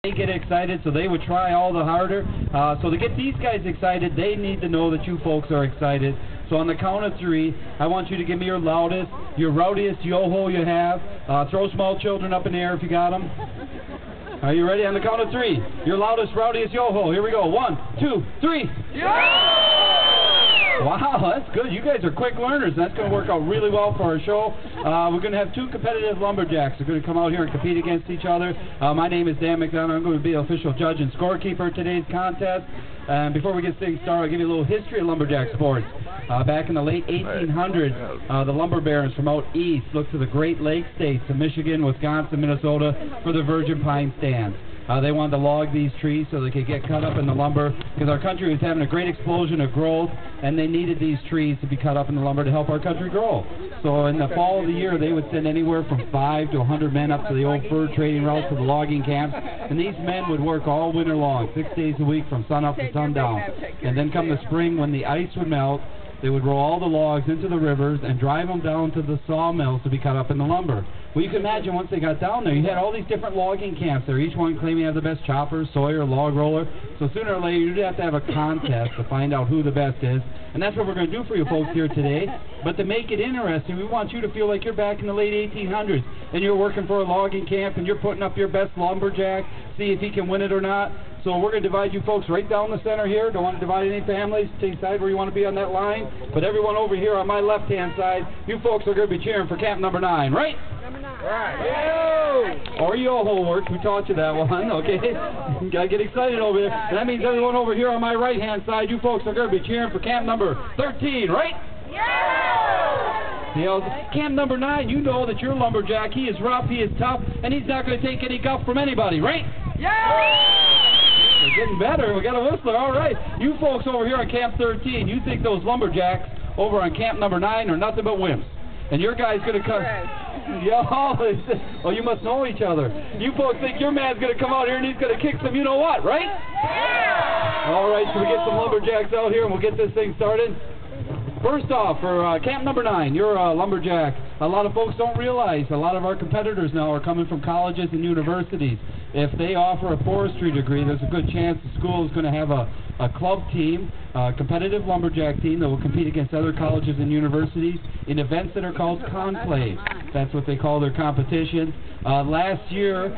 They get excited, so they would try all the harder. So to get these guys excited, they need to know that you folks are excited. So on the count of 3, I want you to give me your loudest, your rowdiest yo-ho you have. Throw small children up in the air if you got them. Are you ready? On the count of 3, your loudest, rowdiest yo-ho. Here we go. 1, 2, 3. Yeah! Wow, that's good. You guys are quick learners. That's going to work out really well for our show. We're going to have 2 competitive lumberjacks. They're going to come out here and compete against each other. My name is Dan McDonough. I'm going to be the official judge and scorekeeper of today's contest. And before we get things started, I'll give you a little history of lumberjack sports. Back in the late 1800s, the lumber barons from out east looked to the Great Lakes states of Michigan, Wisconsin, Minnesota for the virgin pine stands. They wanted to log these trees so they could get cut up in the lumber because our country was having a great explosion of growth, and they needed these trees to be cut up in the lumber to help our country grow. So in the fall of the year, they would send anywhere from 5 to 100 men up to the old fur trading routes to the logging camps, and these men would work all winter long, 6 days a week from sun up to sundown. And then come the spring when the ice would melt, they would roll all the logs into the rivers and drive them down to the sawmills to be cut up in the lumber. Well, you can imagine once they got down there, you had all these different logging camps there, each one claiming to have the best chopper, sawyer, log roller. So sooner or later, you'd have to have a contest to find out who the best is. And that's what we're going to do for you folks here today. But to make it interesting, we want you to feel like you're back in the late 1800s and you're working for a logging camp and you're putting up your best lumberjack, see if he can win it or not. So we're going to divide you folks right down the center here. Don't want to divide any families. Decide where you want to be on that line. But everyone over here on my left-hand side, you folks are going to be cheering for camp number 9, right? Number 9. Right. Or yo-ho works. We taught you that one, okay? You got to get excited over there. And that means everyone over here on my right-hand side, you folks are going to be cheering for camp number 13, right? Yeah! You know, camp number 9, you know that your lumberjack, he is rough, he is tough, and he's not going to take any guff from anybody, right? Yeah! We're getting better. We got a whistler. All right. You folks over here on Camp 13, you think those lumberjacks over on Camp number 9 are nothing but wimps. And your guy's going to come... Oh, you must know each other. You folks think your man's going to come out here and he's going to kick some you-know-what, right? Yeah! All right, so we get some lumberjacks out here and we'll get this thing started. First off, for camp number 9, you're a lumberjack. A lot of folks don't realize a lot of our competitors now are coming from colleges and universities. If they offer a forestry degree, there's a good chance the school is going to have a club team, a competitive lumberjack team that will compete against other colleges and universities in events that are called conclaves. That's what they call their competitions. Last year,